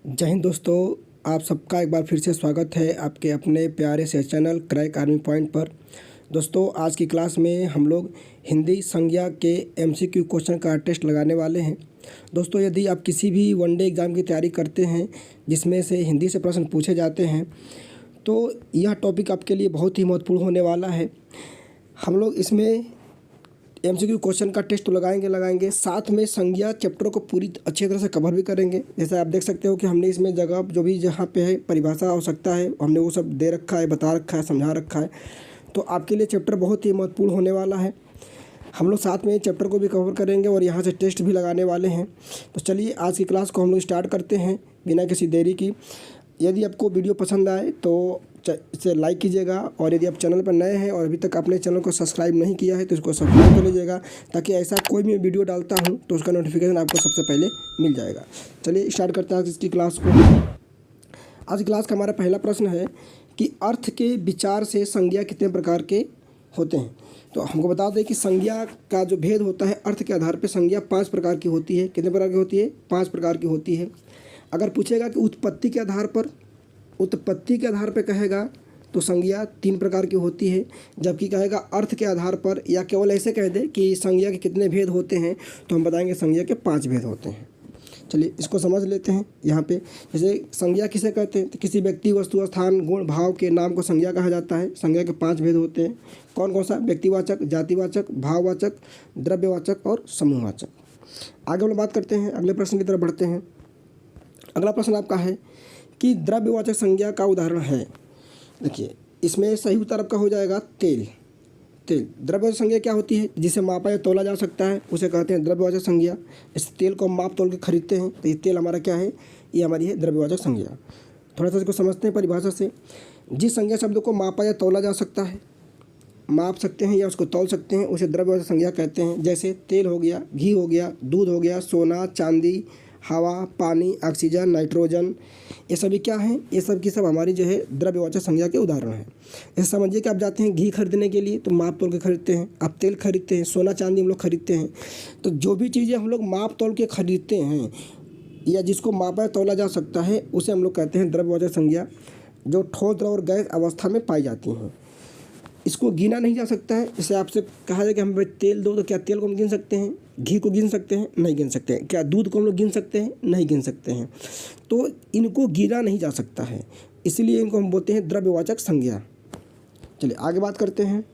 जय हिंद दोस्तों, आप सबका एक बार फिर से स्वागत है आपके अपने प्यारे से चैनल क्रैक आर्मी पॉइंट पर। दोस्तों, आज की क्लास में हम लोग हिंदी संज्ञा के एमसीक्यू क्वेश्चन का टेस्ट लगाने वाले हैं। दोस्तों, यदि आप किसी भी वनडे एग्ज़ाम की तैयारी करते हैं जिसमें से हिंदी से प्रश्न पूछे जाते हैं तो यह टॉपिक आपके लिए बहुत ही महत्वपूर्ण होने वाला है। हम लोग इसमें एमसीक्यू क्वेश्चन का टेस्ट तो लगाएंगे, साथ में संज्ञा चैप्टर को पूरी अच्छी तरह से कवर भी करेंगे। जैसे आप देख सकते हो कि हमने इसमें जगह जो भी जहाँ पे है परिभाषा आवश्यकता है हमने वो सब दे रखा है, बता रखा है, समझा रखा है। तो आपके लिए चैप्टर बहुत ही महत्वपूर्ण होने वाला है। हम लोग साथ में चैप्टर को भी कवर करेंगे और यहाँ से टेस्ट भी लगाने वाले हैं। तो चलिए आज की क्लास को हम लोग स्टार्ट करते हैं बिना किसी देरी की। यदि आपको वीडियो पसंद आए तो इसे लाइक कीजिएगा, और यदि आप चैनल पर नए हैं और अभी तक आपने चैनल को सब्सक्राइब नहीं किया है तो इसको सब्सक्राइब कर लीजिएगा, ताकि ऐसा कोई भी वीडियो डालता हूं तो उसका नोटिफिकेशन आपको सबसे पहले मिल जाएगा। चलिए स्टार्ट करते हैं आज इसकी क्लास को। आज क्लास का हमारा पहला प्रश्न है कि अर्थ के विचार से संज्ञा कितने प्रकार के होते हैं। तो हमको बता दें कि संज्ञा का जो भेद होता है अर्थ के आधार पर संज्ञा 5 प्रकार की होती है। कितने प्रकार की होती है? 5 प्रकार की होती है। अगर पूछेगा कि उत्पत्ति के आधार पर कहेगा तो संज्ञा 3 प्रकार की होती है। जबकि कहेगा अर्थ के आधार पर या केवल ऐसे कह दे कि संज्ञा के कितने भेद होते हैं तो हम बताएंगे संज्ञा के 5 भेद होते हैं। चलिए इसको समझ लेते हैं। यहाँ पे जैसे संज्ञा किसे कहते हैं तो किसी व्यक्ति, वस्तु, स्थान, गुण, भाव के नाम को संज्ञा कहा जाता है। संज्ञा के 5 भेद होते हैं। कौन कौन सा? व्यक्तिवाचक, जातिवाचक, भाववाचक, द्रव्यवाचक और समूहवाचक। आगे हम बात करते हैं, अगले प्रश्न की तरफ बढ़ते हैं। अगला प्रश्न आपका है कि द्रव्यवाचक संज्ञा का उदाहरण है। देखिए इसमें सही उत्तर आपका हो जाएगा तेल। द्रव्यवाचक संज्ञा क्या होती है? जिसे मापा या तोला जा सकता है उसे कहते हैं द्रव्यवाचक संज्ञा। इस तेल को हम माप तोल के खरीदते हैं तो ये तेल हमारा क्या है? ये हमारी है द्रव्यवाचक संज्ञा। थोड़ा सा इसको समझते हैं परिभाषा से। जिस संज्ञा शब्द को मापा या तोला जा सकता है, माप सकते हैं या उसको तौल सकते हैं, उसे द्रव्यवाचक संज्ञा कहते हैं। जैसे तेल हो गया, घी हो गया, दूध हो गया, सोना, चांदी, हवा, पानी, ऑक्सीजन, नाइट्रोजन, ये सभी क्या हैं? ये सब की सब हमारी जो है द्रव्यवाचक संज्ञा के उदाहरण हैं। ऐसे समझिए कि आप जाते हैं घी खरीदने के लिए तो माप तोल के खरीदते हैं, आप तेल खरीदते हैं, सोना चांदी हम लोग खरीदते हैं। तो जो भी चीज़ें हम लोग माप तोल के खरीदते हैं या जिसको मापा तोला जा सकता है उसे हम लोग कहते हैं द्रव्यवाचक संज्ञा, जो ठोस, द्रव और गैस अवस्था में पाई जाती हैं। इसको गिना नहीं जा सकता है। जैसे आपसे कहा जाए कि हमें तेल दो तो क्या तेल को हम गिन सकते हैं? घी को गिन सकते हैं? नहीं गिन सकते हैं। क्या दूध को हम लोग गिन सकते हैं? नहीं गिन सकते हैं। तो इनको गिना नहीं जा सकता है, इसलिए इनको हम बोलते हैं द्रव्यवाचक संज्ञा। चलिए आगे बात करते हैं।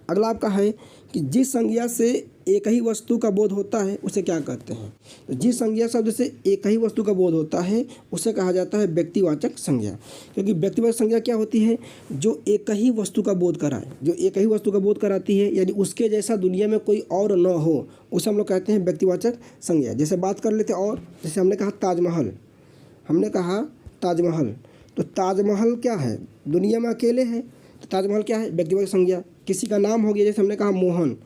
अगला आपका है कि जिस संज्ञा से एक ही वस्तु का बोध होता है उसे क्या कहते हैं? तो जिस संज्ञा शब्द से एक ही वस्तु का बोध होता है उसे कहा जाता है व्यक्तिवाचक संज्ञा। क्योंकि व्यक्तिवाचक संज्ञा क्या होती है? जो एक ही वस्तु का बोध कराए, जो एक ही वस्तु का बोध कराती है, यानी उसके जैसा दुनिया में कोई और न हो, उसे हम लोग कहते हैं व्यक्तिवाचक संज्ञा। जैसे बात कर लेते और जैसे हमने कहा ताजमहल, तो ताजमहल क्या है? दुनिया में अकेले है, तो ताजमहल क्या है? व्यक्तिवाचक संज्ञा। किसी का नाम हो गया, जैसे हमने कहा मोहन,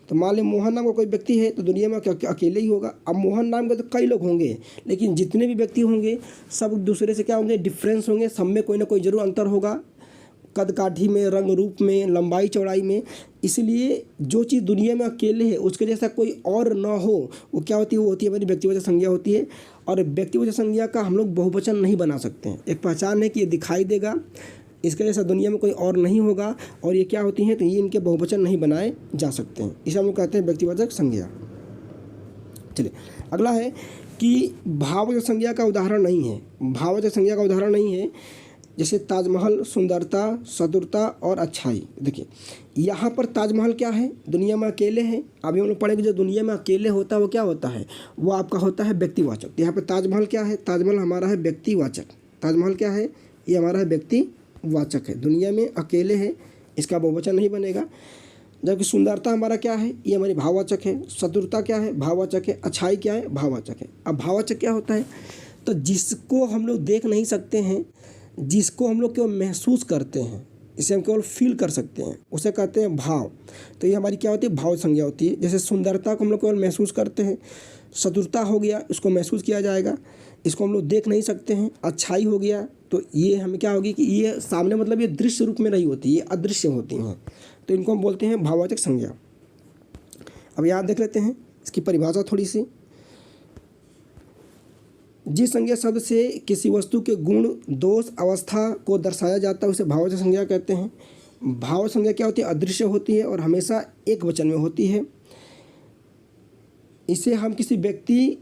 तो मान ली मोहन नाम का कोई व्यक्ति है तो दुनिया में अकेले ही होगा। अब मोहन नाम के तो कई लोग होंगे, लेकिन जितने भी व्यक्ति होंगे सब दूसरे से क्या होंगे? डिफरेंस होंगे। सब में कोई ना कोई जरूर अंतर होगा, कद काठी में, रंग रूप में, लंबाई चौड़ाई में। इसलिए जो चीज़ दुनिया में अकेले है उसके जैसा कोई और ना हो, वो क्या होती है? वो होती है हमारी व्यक्तिवाचक संज्ञा होती है। और व्यक्तिवाचक संज्ञा का हम लोग बहुवचन नहीं बना सकते हैं। एक पहचान है कि ये दिखाई देगा, इसके जैसा दुनिया में कोई और नहीं होगा, और ये क्या होती हैं? तो ये इनके बहुवचन नहीं बनाए जा सकते हैं। इसे हम लोग कहते हैं व्यक्तिवाचक संज्ञा। चलिए अगला है कि भाववाचक संज्ञा का उदाहरण नहीं है। भाववाचक संज्ञा का उदाहरण नहीं है जैसे ताजमहल सुंदरता, चतुरता और अच्छाई। देखिए यहाँ पर ताजमहल क्या है? दुनिया में अकेले हैं। अभी हम लोग पढ़ेंगे जो दुनिया में अकेले होता है वो क्या होता है? वो आपका होता है व्यक्तिवाचक। यहाँ पर ताजमहल क्या है? ताजमहल हमारा है व्यक्तिवाचक। ताजमहल क्या है? ये हमारा है व्यक्तिवाचक है, दुनिया में अकेले है, इसका बहुवचन नहीं बनेगा। जबकि सुंदरता हमारा क्या है? ये हमारी भाववाचक है। चतुरता क्या है? भाववाचक है। अच्छाई क्या है? भाववाचक है। अब भाववाचक क्या होता है? तो जिसको हम लोग देख नहीं सकते हैं, जिसको हम लोग केवल महसूस करते हैं, इसे हम केवल फील कर सकते हैं, उसे कहते हैं भाव। तो ये हमारी क्या होती है? भाव संज्ञा होती है। जैसे सुंदरता को हम लोग केवल महसूस करते हैं, चतुरता हो गया इसको महसूस किया जाएगा, इसको हम लोग देख नहीं सकते हैं। अच्छाई हो गया तो ये हमें क्या होगी कि ये सामने, मतलब ये दृश्य रूप में नहीं होती, ये अदृश्य होती हैं, तो इनको हम बोलते हैं भाववाचक संज्ञा। अब यहाँ देख लेते हैं इसकी परिभाषा थोड़ी सी। जिस संज्ञा शब्द से किसी वस्तु के गुण, दोष, अवस्था को दर्शाया जाता है उसे भाववाचक संज्ञा कहते हैं। भाववाचक संज्ञा क्या होती है? अदृश्य होती है और हमेशा एक वचन में होती है। इसे हम किसी व्यक्ति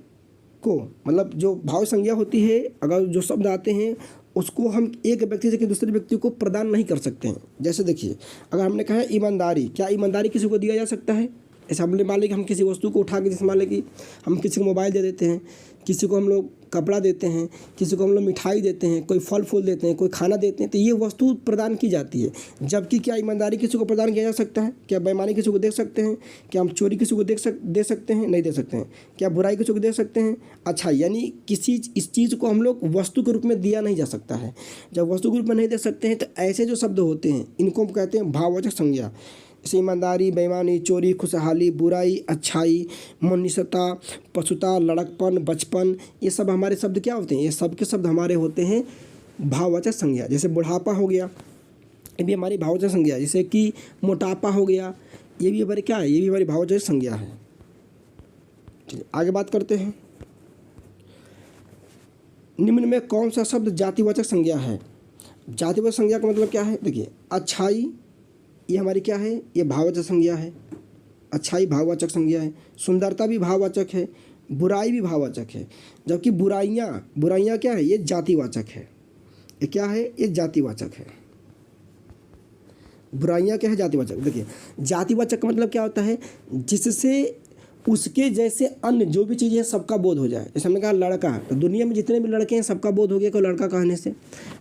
को, मतलब जो भाव संज्ञा होती है, अगर जो शब्द आते हैं उसको हम एक व्यक्ति से कि दूसरे व्यक्ति को प्रदान नहीं कर सकते हैं। जैसे देखिए, अगर हमने कहा है ईमानदारी, क्या ईमानदारी किसी को दिया जा सकता है? ऐसे हमने मान लिया कि हम किसी वस्तु को उठा के, जैसे मान लें कि हम किसी को मोबाइल दे देते हैं, किसी को हम लोग कपड़ा देते हैं, किसी को हम लोग मिठाई देते हैं, कोई फल फूल देते हैं, कोई खाना देते हैं, तो ये वस्तु प्रदान की जाती है। जबकि क्या ईमानदारी किसी को प्रदान किया जा सकता है? क्या बेईमानी किसी को दे सकते हैं? क्या हम चोरी किसी को दे सकते हैं? नहीं दे सकते हैं। क्या बुराई किसी को दे सकते हैं? अच्छा, यानी इस चीज़ को हम लोग वस्तु के रूप में दिया नहीं जा सकता है। जब वस्तु के रूप में नहीं दे सकते हैं तो ऐसे जो शब्द होते हैं इनको हम कहते हैं भाववाचक संज्ञा। जैसे ईमानदारी, बेईमानी, चोरी, खुशहाली, बुराई, अच्छाई, मनुष्यता, पशुता, लड़कपन, बचपन, ये सब हमारे शब्द क्या होते हैं? ये सब के शब्द हमारे होते हैं भाववाचक संज्ञा। जैसे बुढ़ापा हो गया, ये भी हमारी भाववाचक संज्ञा है। जैसे कि मोटापा हो गया, ये भी हमारी क्या है? ये भी हमारी भाववाचक संज्ञा है। चलिए आगे बात करते हैं। निम्न में कौन सा शब्द जातिवाचक संज्ञा है? जातिवाचक संज्ञा का मतलब क्या है? देखिए, अच्छाई ये हमारी क्या है? ये भाववाचक संज्ञा है। अच्छाई भाववाचक संज्ञा है। सुंदरता भी भाववाचक है। बुराई भी भाववाचक है। जबकि बुराइयाँ क्या है? ये जातिवाचक है। ये क्या है? ये जातिवाचक है। बुराइयाँ क्या है? जातिवाचक। देखिए, जातिवाचक का मतलब क्या होता है? जिससे उसके जैसे अन्य जो भी चीज़ें हैं सबका बोध हो जाए। जैसे हमने कहा लड़का, तो दुनिया में जितने भी लड़के हैं सबका बोध हो गया कोई लड़का कहने से।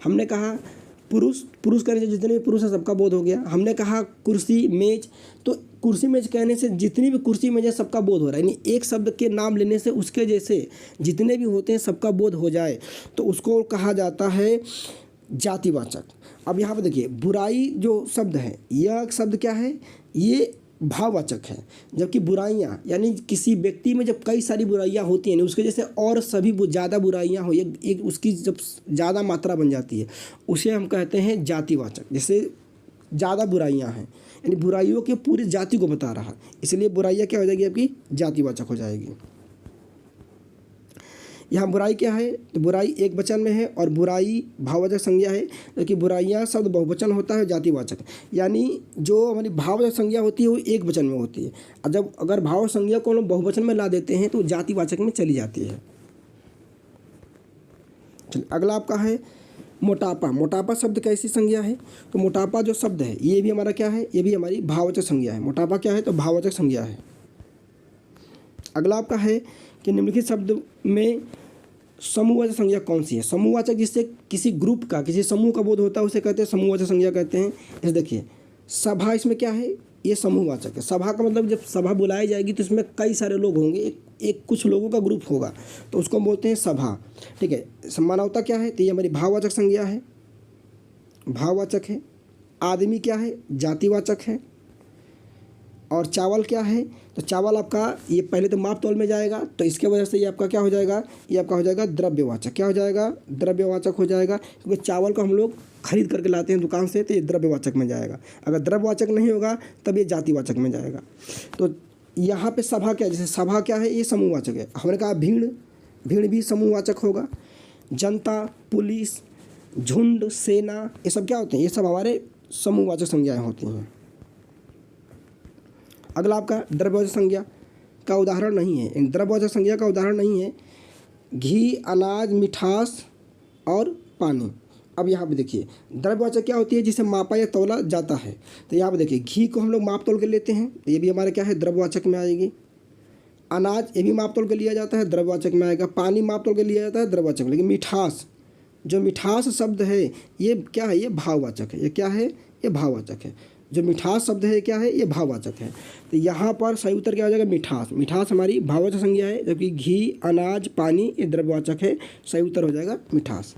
हमने कहा पुरुष कहने से जितने भी पुरुष हैं सबका बोध हो गया। हमने कहा कुर्सी, मेज, तो कुर्सी मेज कहने से जितनी भी कुर्सी मेज है सबका बोध हो रहा है। यानी एक शब्द के नाम लेने से उसके जैसे जितने भी होते हैं सबका बोध हो जाए तो उसको कहा जाता है जातिवाचक। अब यहाँ पर देखिए, बुराई जो शब्द है, यह शब्द क्या है? ये भाववाचक है। जबकि बुराइयाँ, यानी किसी व्यक्ति में जब कई सारी बुराइयाँ होती हैं, उसके जैसे और सभी ज़्यादा बुराइयाँ हो, एक उसकी जब ज़्यादा मात्रा बन जाती है, उसे हम कहते हैं जातिवाचक। जैसे ज़्यादा बुराइयाँ हैं, यानी बुराइयों के पूरी जाति को बता रहा, इसलिए बुराइयाँ क्या हो जाएगी? आपकी जातिवाचक हो जाएगी। यहाँ बुराई क्या है? तो बुराई एक वचन में है और बुराई भाववाचक संज्ञा है। क्योंकि बुराइयाँ शब्द बहुवचन होता है जातिवाचक, यानी जो हमारी भाववाचक संज्ञा होती है वो एक वचन में होती है, और जब अगर भाव संज्ञा को हम बहुवचन में ला देते हैं तो जातिवाचक में चली जाती है। चलिए अगला आपका है मोटापा। मोटापा शब्द कैसी संज्ञा है? तो मोटापा जो शब्द है ये भी हमारा क्या है? ये भी हमारी भाववाचक संज्ञा है। मोटापा क्या है? तो भाववाचक संज्ञा है। अगला आपका है कि निम्नलिखित शब्द में समूहवाचक संज्ञा कौन सी है? समूहवाचक जिससे किसी ग्रुप का, किसी समूह का बोध होता है उसे कहते हैं समूहवाचक संज्ञा कहते हैं। जैसे देखिए, सभा, इसमें क्या है? ये समूहवाचक है। सभा का मतलब जब सभा बुलाई जाएगी तो इसमें कई सारे लोग होंगे, एक कुछ लोगों का ग्रुप होगा तो उसको हम बोलते हैं सभा। ठीक है। मानवता क्या है? तो ये हमारी भाववाचक संज्ञा है, भाववाचक है। आदमी क्या है? जातिवाचक है। और चावल क्या है? तो चावल आपका ये पहले तो माप तौल में जाएगा, तो इसके वजह से ये आपका क्या हो जाएगा? ये आपका हो जाएगा द्रव्यवाचक। क्या हो जाएगा? द्रव्यवाचक हो जाएगा, क्योंकि चावल को हम लोग खरीद करके लाते हैं दुकान से, तो ये द्रव्यवाचक में जाएगा। अगर द्रव्यवाचक नहीं होगा तब ये जातिवाचक में जाएगा। तो यहाँ पे सभा क्या है? जैसे सभा क्या है? ये समूहवाचक है। हमने कहा भीड़ भी समूहवाचक होगा। जनता, पुलिस, झुंड, सेना, ये सब क्या होते हैं? ये सब हमारे समूहवाचक संज्ञाएँ होती हैं। अगला आपका द्रव्यवाचक संज्ञा का उदाहरण नहीं है, द्रव्यवाचक संज्ञा का उदाहरण नहीं है घी, अनाज, मिठास और पानी। अब यहाँ पे देखिए, द्रव्यवाचक क्या होती है? जिसे मापा या तौला जाता है। तो यहाँ पे देखिए, घी को हम लोग माप तौल के लेते हैं, तो ये भी हमारे क्या है? द्रव्यवाचक में आएगी। अनाज ये भी माप तौल के लिया जाता है, द्रव्यवाचक में आएगा। पानी माप तौल के लिया जाता है, द्रव्यवाचक में। लेकिन मिठास, जो मिठास शब्द है ये क्या है? ये भाववाचक है। ये क्या है? ये भाववाचक है। जो मिठास शब्द है क्या है? ये भाववाचक है। तो यहाँ पर सही उत्तर क्या हो जाएगा? मिठास। मिठास हमारी भाववाचक संज्ञा है, जबकि घी, अनाज, पानी ये द्रव्यवाचक है। सही उत्तर हो जाएगा मिठास।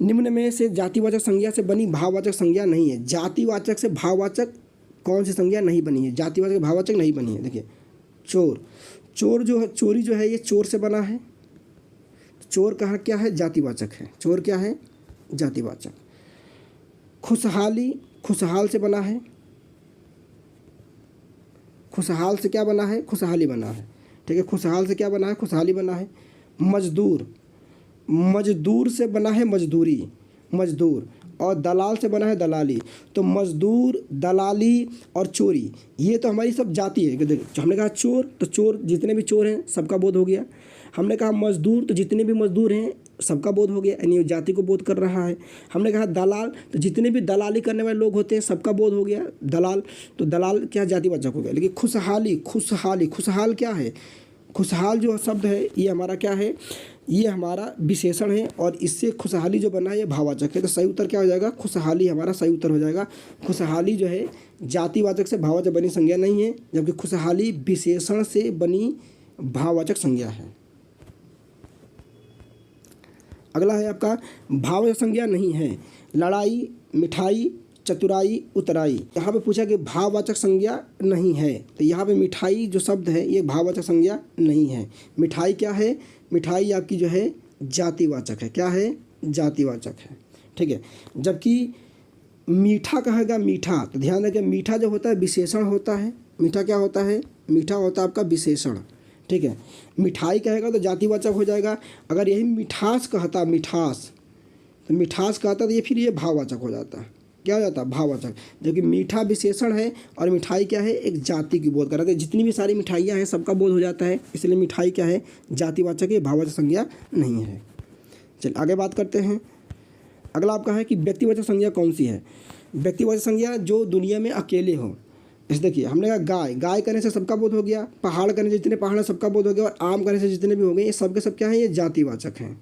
निम्न में से जातिवाचक संज्ञा से बनी भाववाचक संज्ञा नहीं है। जातिवाचक से भाववाचक कौन सी संज्ञा नहीं बनी है? जातिवाचक भाववाचक नहीं बनी है। देखिए, चोर जो है, चोरी जो है ये चोर से बना है। चोर कहाँ क्या है? जातिवाचक है। चोर क्या है? जातिवाचक। खुशहाली खुशहाल से बना है। खुशहाल से क्या बना है? खुशहाली बना है। ठीक है। खुशहाल से क्या बना है, खुशहाली बना है। मजदूर, मजदूर से बना है मजदूरी, मजदूर। और दलाल से बना है दलाली। तो मजदूर, दलाली और चोरी, ये तो हमारी सब जाति है। देखो हमने कहा चोर, तो चोर जितने भी चोर हैं सबका बोध हो गया। हमने कहा मजदूर, तो जितने भी मजदूर हैं सबका बोध हो गया, यानी जाति को बोध कर रहा है। हमने कहा दलाल, तो जितने भी दलाली करने वाले लोग होते हैं सबका बोध हो गया, दलाल। तो दलाल क्या, जातिवाचक हो गया। लेकिन खुशहाली, खुशहाली, खुशहाल क्या है, खुशहाल जो शब्द है ये हमारा क्या है, ये हमारा विशेषण है और इससे खुशहाली जो बना है ये भाववाचक है। तो सही उत्तर क्या हो जाएगा, खुशहाली हमारा सही उत्तर हो जाएगा। खुशहाली जो है जातिवाचक से भाववाचक बनी संज्ञा नहीं है, जबकि खुशहाली विशेषण से बनी भाववाचक संज्ञा है। अगला है आपका भाववाचक संज्ञा नहीं है, लड़ाई, मिठाई, चतुराई, उतराई। यहाँ पे पूछा कि भाववाचक संज्ञा नहीं है, तो यहाँ पे मिठाई जो शब्द है ये भाववाचक संज्ञा नहीं है। मिठाई क्या है, मिठाई आपकी जो है जातिवाचक है। क्या है, जातिवाचक है, ठीक है। जबकि मीठा कहेगा मीठा, तो ध्यान रखें मीठा जो होता है विशेषण होता है। मीठा क्या होता है, मीठा होता है आपका विशेषण, ठीक है। मिठाई कहेगा तो जातिवाचक हो जाएगा। अगर यही मिठास कहता, मिठास, तो मिठास कहता तो ये फिर ये भाववाचक हो जाता। क्या हो जाता, भाववाचक। जबकि मीठा विशेषण है और मिठाई क्या है, एक जाति की बोध कर रहा है। जितनी भी सारी मिठाइयाँ हैं सबका बोध हो जाता है, इसलिए मिठाई क्या है, जातिवाचक है, भाववाचक संज्ञा नहीं है। चलिए आगे बात करते हैं। अगला आपका है कि व्यक्तिवाचक संज्ञा कौन सी है। व्यक्तिवाचक संज्ञा जो दुनिया में अकेले हो। इस देखिए हमने कहा गाय, गाय करने से सबका बोध हो गया। पहाड़ करने से जितने पहाड़ हैं सबका बोध हो गया। और आम करने से जितने भी हो गए ये सब के सब क्या है, ये जातिवाचक हैं।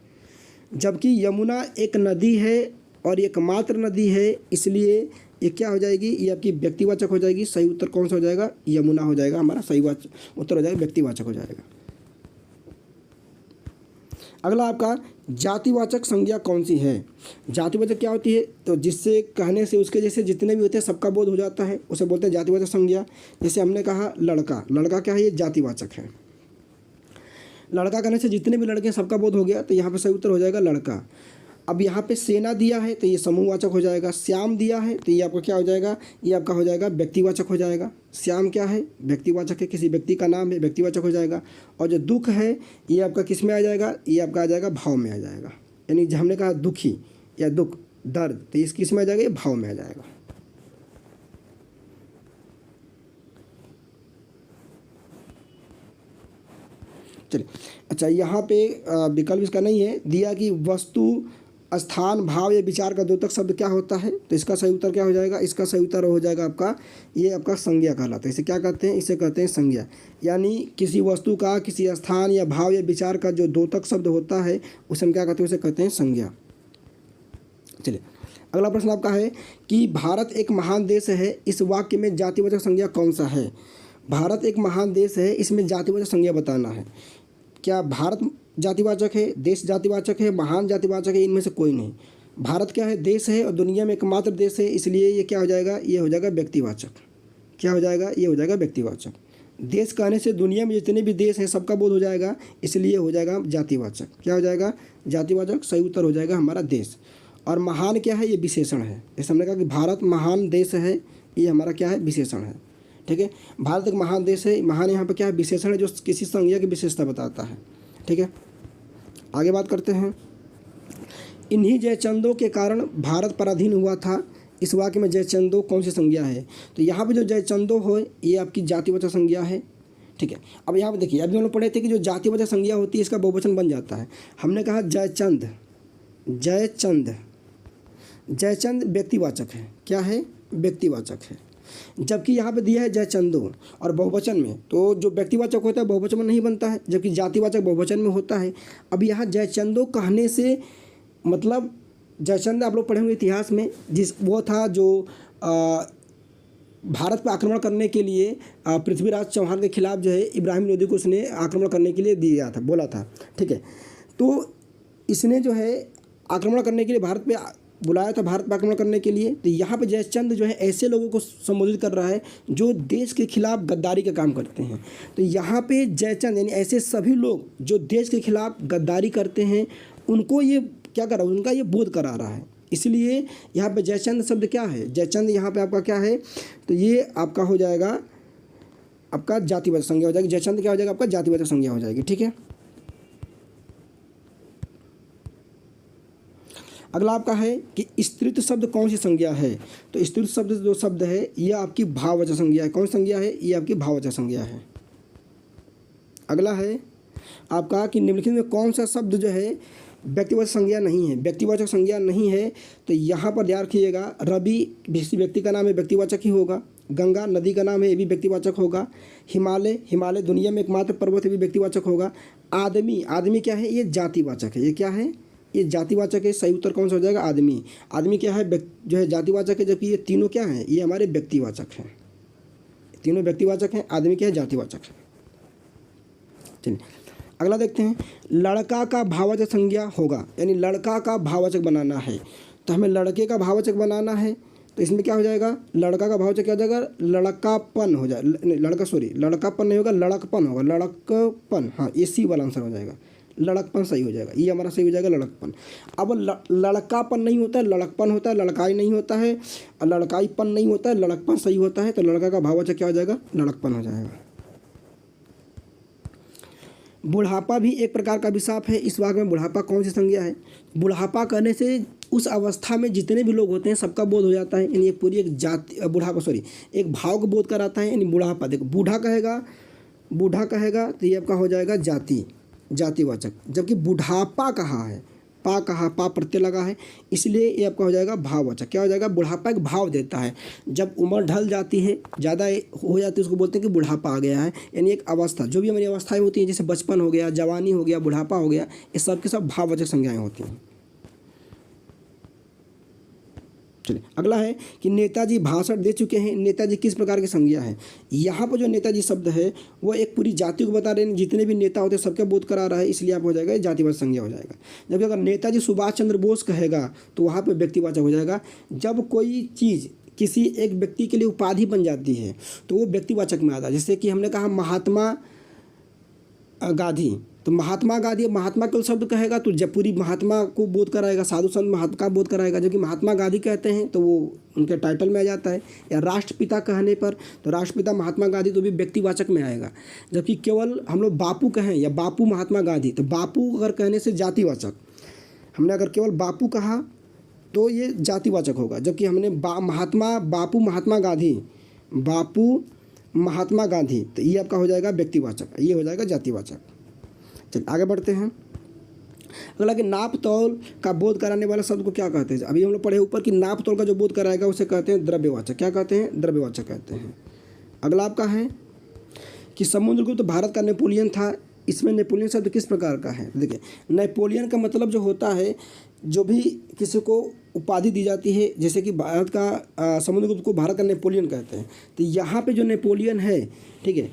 जबकि यमुना एक नदी है और एकमात्र नदी है, इसलिए ये क्या हो जाएगी, ये आपकी व्यक्तिवाचक हो जाएगी। सही उत्तर कौन सा हो जाएगा, यमुना हो जाएगा हमारा सही उत्तर हो जाएगा, व्यक्तिवाचक हो जाएगा। अगला आपका जातिवाचक संज्ञा कौन सी है। जातिवाचक क्या होती है, तो जिससे कहने से उसके जैसे जितने भी होते हैं सबका बोध हो जाता है, उसे बोलते हैं जातिवाचक संज्ञा। जैसे हमने कहा लड़का, लड़का क्या है, ये जातिवाचक है। लड़का कहने से जितने भी लड़के सबका बोध हो गया, तो यहाँ पे सही उत्तर हो जाएगा लड़का। अब यहाँ पे सेना दिया है तो ये समूहवाचक हो जाएगा। श्याम दिया है तो ये आपका क्या हो जाएगा, ये आपका हो जाएगा व्यक्तिवाचक हो जाएगा। श्याम क्या है, व्यक्तिवाचक है, किसी व्यक्ति का नाम है, व्यक्तिवाचक हो जाएगा। और जो दुख है ये आपका किस में आ जाएगा, ये आपका आ जाएगा भाव में आ जाएगा। यानी जो हमने कहा दुखी या दुख, दर्द, तो इस किस में आ जाएगा, ये भाव में आ जाएगा। चलिए अच्छा, यहाँ पे विकल्प इसका नहीं है दिया कि वस्तु, स्थान, भाव या विचार का द्योतक शब्द क्या होता है। तो इसका सही उत्तर क्या हो जाएगा, इसका सही उत्तर हो जाएगा आपका, ये आपका संज्ञा कहलाता है। इसे क्या कहते हैं, इसे कहते हैं संज्ञा। यानी किसी वस्तु का, किसी स्थान या भाव या विचार का जो द्योतक शब्द होता है उसे हम क्या कहते हैं, उसे कहते हैं संज्ञा। चलिए अगला प्रश्न आपका है कि भारत एक महान देश है, इस वाक्य में जातिवाचक संज्ञा कौन सा है। भारत एक महान देश है, इसमें जातिवाचक संज्ञा बताना है। क्या भारत जातिवाचक है, देश जातिवाचक है, महान जातिवाचक है, इनमें से कोई नहीं। भारत क्या है, देश है और दुनिया में एकमात्र देश है, इसलिए ये क्या हो जाएगा, ये हो जाएगा व्यक्तिवाचक। क्या हो जाएगा, ये हो जाएगा व्यक्तिवाचक। देश कहने से दुनिया में जितने भी देश हैं सबका बोध हो जाएगा, इसलिए हो जाएगा जातिवाचक। क्या हो जाएगा, जातिवाचक। सही उत्तर हो जाएगा हमारा देश। और महान क्या है, ये विशेषण है। जैसे हमने कहा कि भारत महान देश है, ये हमारा क्या है, विशेषण है, ठीक है। भारत एक महान देश है, महान यहाँ पे क्या है, विशेषण है जो किसी संज्ञा की विशेषता बताता है, ठीक है। आगे बात करते हैं। इन्हीं जयचंदों के कारण भारत पराधीन हुआ था, इस वाक्य में जयचंदो कौन सी संज्ञा है। तो यहाँ पे जो जयचंदो हो ये आपकी जातिवाचक संज्ञा है, ठीक है। अब यहाँ पे देखिए, अभी हम लोग पढ़े थे कि जो जातिवाचक संज्ञा होती है इसका बहुवचन बन जाता है। हमने कहा जयचंद, जयचंद, जयचंद व्यक्तिवाचक है। क्या है, व्यक्तिवाचक है। जबकि यहाँ पे दिया है जयचंदो और बहुवचन में, तो जो व्यक्तिवाचक होता है बहुवचन में नहीं बनता है, जबकि जातिवाचक बहुवचन में होता है। अब यहाँ जयचंदो कहने से मतलब जयचंद आप लोग पढ़े होंगे इतिहास में, जिस वो था जो भारत पर आक्रमण करने के लिए पृथ्वीराज चौहान के खिलाफ जो है इब्राहिम लोदी को उसने आक्रमण करने के लिए दिया था, बोला था, ठीक है। तो इसने जो है आक्रमण करने के लिए भारत पे बुलाया था, भारत पर आक्रमण करने के लिए। तो यहाँ पे जयचंद जो है ऐसे लोगों को संबोधित कर रहा है जो देश के खिलाफ गद्दारी का काम करते हैं। तो यहाँ पे जयचंद यानी ऐसे सभी लोग जो देश के खिलाफ गद्दारी करते हैं उनको ये क्या कर रहा है, उनका ये बोध करा रहा है। इसलिए यहाँ पे जयचंद शब्द क्या है, जयचंद यहाँ पे आपका क्या है, तो ये आपका हो जाएगा आपका जातिवाचक संज्ञा हो जाएगी। जयचंद क्या हो जाएगा आपका जातिवाचक संज्ञा हो जाएगी। ठीक है, अगला आपका है कि स्त्रीत्व शब्द कौन सी संज्ञा है। तो स्त्रीत्व शब्द जो शब्द है यह आपकी भाववाचक संज्ञा है। कौन सी संज्ञा है, ये आपकी भाववाचक संज्ञा है। अगला है आपका कि निम्नलिखित में कौन सा शब्द जो है व्यक्तिवाचक संज्ञा नहीं है। व्यक्तिवाचक संज्ञा नहीं है तो यहाँ पर ध्यान रखिएगा, रवि किसी व्यक्ति का नाम है, व्यक्तिवाचक ही होगा। गंगा नदी का नाम है, ये भी व्यक्तिवाचक होगा। हिमालय, हिमालय दुनिया में एकमात्र पर्वत है, भी व्यक्तिवाचक होगा। आदमी, आदमी क्या है, ये जातिवाचक है। ये क्या है, ये जातिवाचक है। सही उत्तर कौन सा हो जाएगा, आदमी। आदमी क्या है, जो है जातिवाचक है, जबकि ये तीनों क्या हैं, ये हमारे व्यक्तिवाचक हैं। तीनों व्यक्तिवाचक हैं, आदमी क्या है, जातिवाचक है। चलिए अगला देखते हैं, लड़का का भाववाचक संज्ञा होगा, यानी लड़का का भाववाचक बनाना है। तो हमें लड़के का भाववाचक बनाना है, तो इसमें क्या हो जाएगा, लड़का का भाववाचक क्या हो जाएगा, लड़कापन हो जाए, लड़कापन नहीं होगा, लड़कपन होगा, लड़कपन। हाँ, ये सी वाला आंसर हो जाएगा, लड़कपन सही हो जाएगा, ये हमारा सही हो जाएगा, लड़कपन। अब लड़कापन नहीं होता है, लड़कपन होता है। लड़काई नहीं होता है, लड़काईपन नहीं होता है, लड़कपन सही होता है। तो लड़का का भाववाचक क्या हो जाएगा, लड़कपन हो जाएगा। बुढ़ापा भी एक प्रकार का अभिशाप है। इस भाग में बुढ़ापा कौन सी संज्ञा है। बुढ़ापा करने से उस अवस्था में जितने भी लोग होते हैं सबका बोध हो जाता है, यानी ये पूरी एक जाति एक भाव को बोध कराता है। यानी बुढ़ापा, देखो बूढ़ा कहेगा तो ये आपका हो जाएगा जातिवाचक, जबकि बुढ़ापा कहा है, पा प्रत्यय लगा है, इसलिए ये आपका हो जाएगा भाववाचक। क्या हो जाएगा, बुढ़ापा एक भाव देता है। जब उम्र ढल जाती है, ज़्यादा हो जाती है, उसको बोलते हैं कि बुढ़ापा आ गया है। यानी एक अवस्था, जो भी हमारी अवस्थाएं होती हैं, जैसे बचपन हो गया, जवानी हो गया, बुढ़ापा हो गया, ये सब के सब भाववाचक संज्ञाएं होती हैं। चलिए अगला है कि नेताजी भाषण दे चुके हैं। नेताजी किस प्रकार की संज्ञा है। यहाँ पर जो नेताजी शब्द है वो एक पूरी जाति को बता रहे हैं, जितने भी नेता होते हैं सबका बोध करा रहा है, इसलिए आप हो जाएगा जातिवाचक संज्ञा हो जाएगा। जबकि अगर नेताजी सुभाष चंद्र बोस कहेगा तो वहाँ पर व्यक्तिवाचक हो जाएगा। जब कोई चीज़ किसी एक व्यक्ति के लिए उपाधि बन जाती है तो वो व्यक्तिवाचक में आता है। जैसे कि हमने कहा महात्मा गांधी, तो महात्मा गांधी, महात्मा केवल शब्द कहेगा तो जब पूरी महात्मा को बोध कराएगा, साधु संत महात्मा का बोध कराएगा। जबकि महात्मा गांधी कहते हैं तो वो उनके टाइटल में आ जाता है। या राष्ट्रपिता कहने पर तो राष्ट्रपिता महात्मा गांधी तो भी व्यक्तिवाचक में आएगा। जबकि केवल हम लोग बापू कहें या बापू महात्मा गांधी, तो बापू अगर कहने से जातिवाचक, हमने अगर केवल बापू कहा तो ये जातिवाचक होगा। जबकि हमने बापू महात्मा गांधी, तो ये आपका हो जाएगा व्यक्तिवाचक, ये हो जाएगा जातिवाचक। चलिए आगे बढ़ते हैं। अगला कि नाप तौल का बोध कराने वाला शब्द को क्या कहते हैं। अभी हम लोग पढ़े ऊपर कि नाप तौल का जो बोध कराएगा उसे कहते हैं द्रव्यवाचक। क्या कहते हैं, द्रव्यवाचक कहते हैं। अगला आपका है कि समुद्रगुप्त भारत का नेपोलियन था। इसमें नेपोलियन शब्द किस प्रकार का है। देखिए नेपोलियन का मतलब जो होता है, जो भी किसी को उपाधि दी जाती है, जैसे कि भारत का समुद्रगुप्त को भारत का नेपोलियन कहते हैं। तो यहाँ पे जो नेपोलियन है, ठीक है,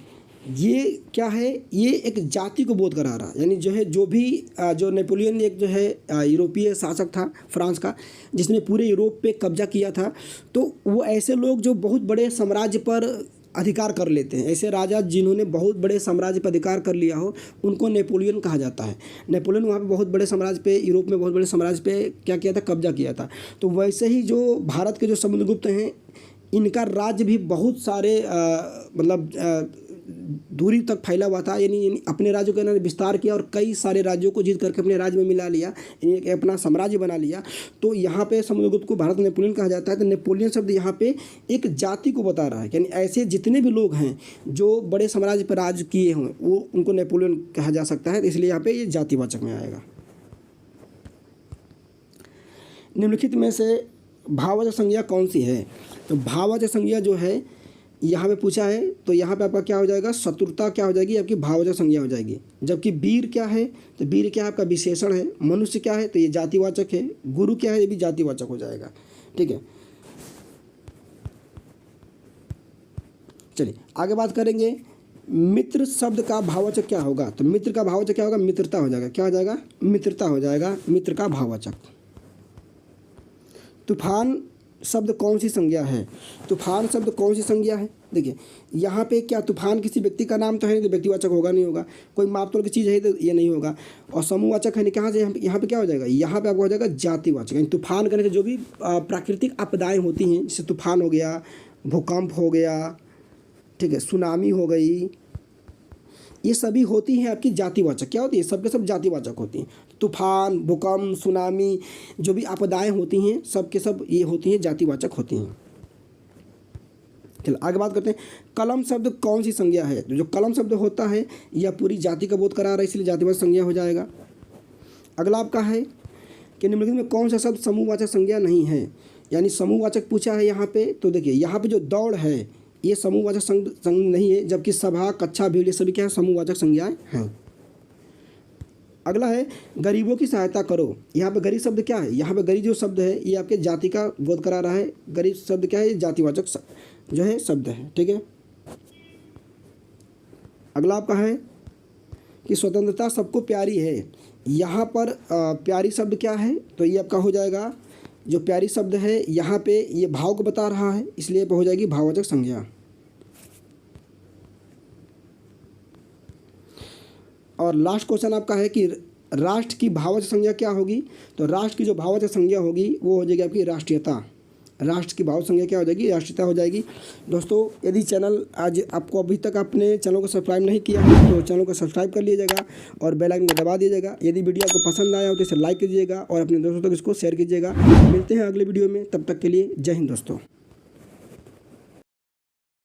ये क्या है, ये एक जाति को बोध करा रहा है। यानी जो नेपोलियन एक जो है यूरोपीय शासक था फ्रांस का, जिसने पूरे यूरोप पे कब्जा किया था। तो वो ऐसे लोग जो बहुत बड़े साम्राज्य पर अधिकार कर लेते हैं, ऐसे राजा जिन्होंने बहुत बड़े साम्राज्य पर अधिकार कर लिया हो, उनको नेपोलियन कहा जाता है। नेपोलियन वहाँ पे बहुत बड़े साम्राज्य पे, यूरोप में बहुत बड़े साम्राज्य पे क्या किया था, कब्जा किया था। तो वैसे ही जो भारत के जो समुद्रगुप्त हैं, इनका राज्य भी बहुत सारे दूरी तक फैला हुआ था। यानी अपने राज्यों का इन्होंने विस्तार किया और कई सारे राज्यों को जीत करके अपने राज्य में मिला लिया, एक अपना साम्राज्य बना लिया। तो यहाँ पे समुद्रगुप्त को भारत नेपोलियन कहा जाता है। तो नेपोलियन शब्द यहाँ पे एक जाति को बता रहा है, यानी ऐसे जितने भी लोग हैं जो बड़े साम्राज्य पर राज किए हों, वो उनको नेपोलियन कहा जा सकता है। इसलिए यहाँ पे ये जातिवाचक में आएगा। निम्नलिखित में से भाववाचक संज्ञा कौन सी है। तो भाववाचक संज्ञा जो है यहाँ पे पूछा है, तो यहाँ पे आपका क्या हो जाएगा, शत्रुता क्या हो जाएगी, आपकी भाववाचक संज्ञा हो जाएगी। जबकि वीर क्या है, तो वीर क्या है, आपका विशेषण है। मनुष्य क्या है, तो ये जातिवाचक है। गुरु क्या है, ये भी जातिवाचक हो जाएगा। ठीक है, चलिए आगे बात करेंगे। मित्र शब्द का भाववाचक क्या होगा। तो मित्र का भाववाचक क्या होगा, मित्रता हो जाएगा। क्या हो जाएगा, मित्रता हो जाएगा, मित्र का भाववाचक। तूफान शब्द कौन सी संज्ञा है। तूफान शब्द कौन सी संज्ञा है। देखिए यहाँ पे क्या, तूफान किसी व्यक्ति का नाम तो है, तो व्यक्तिवाचक होगा नहीं होगा। कोई मापतोल की चीज़ है तो ये नहीं होगा। और समूहवाचक है, कहाँ से यहाँ पे क्या हो जाएगा, यहाँ पे आपको हो जाएगा जातिवाचक। यानी तूफान करने से जो भी प्राकृतिक आपदाएं होती हैं, जैसे तूफान हो गया, भूकंप हो गया, ठीक है, सुनामी हो गई, ये सभी होती हैं आपकी जातिवाचक। क्या होती है? सब के सब जातिवाचक होती हैं। तूफान, भूकंप, सुनामी, जो भी आपदाएं होती हैं सब के सब ये होती हैं जातिवाचक होती हैं। चलो आगे बात करते हैं, कलम शब्द कौन सी संज्ञा है? तो जो कलम शब्द होता है यह पूरी जाति का बोध करा रहा है, इसलिए जातिवाचक संज्ञा हो जाएगा। अगला आपका है कि निम्नलिखित में कौन सा शब्द समूहवाचक संज्ञा नहीं है? यानी समूहवाचक पूछा है यहाँ पे, तो देखिए यहाँ पे जो दौड़ है ये समूहवाचक संज्ञा नहीं है, जबकि सभा, कक्षा, भीड़ ये सभी क्या है? समूहवाचक संज्ञाएं हैं। अगला है गरीबों की सहायता करो। यहाँ पे गरीब शब्द क्या है? यहाँ पे गरीब जो शब्द है ये आपके जाति का बोध करा रहा है। गरीब शब्द क्या है? ये जातिवाचक जो है शब्द है। ठीक है, अगला आपका है कि स्वतंत्रता सबको प्यारी है। यहाँ पर प्यारी शब्द क्या है? तो ये आपका हो जाएगा, जो प्यारी शब्द है यहाँ पे ये भाव को बता रहा है, इसलिए हो जाएगी भाववाचक संज्ञा। और लास्ट क्वेश्चन आपका है कि राष्ट्र की भाववाचक संज्ञा क्या होगी? तो राष्ट्र की जो भाववाचक संज्ञा होगी वो हो जाएगी आपकी राष्ट्रीयता। राष्ट्र की भाव संज्ञा क्या हो जाएगी? राष्ट्रीयता हो जाएगी। दोस्तों यदि चैनल आज आपको अभी तक अपने चैनल को सब्सक्राइब नहीं किया है तो चैनल को सब्सक्राइब कर लीजिएगा और बेल आइकन को दबा दीजिएगा। यदि वीडियो आपको पसंद आया हो तो इसे लाइक कीजिएगा और अपने दोस्तों तक इसको शेयर कीजिएगा। मिलते हैं अगले वीडियो में, तब तक के लिए जय हिंद दोस्तों।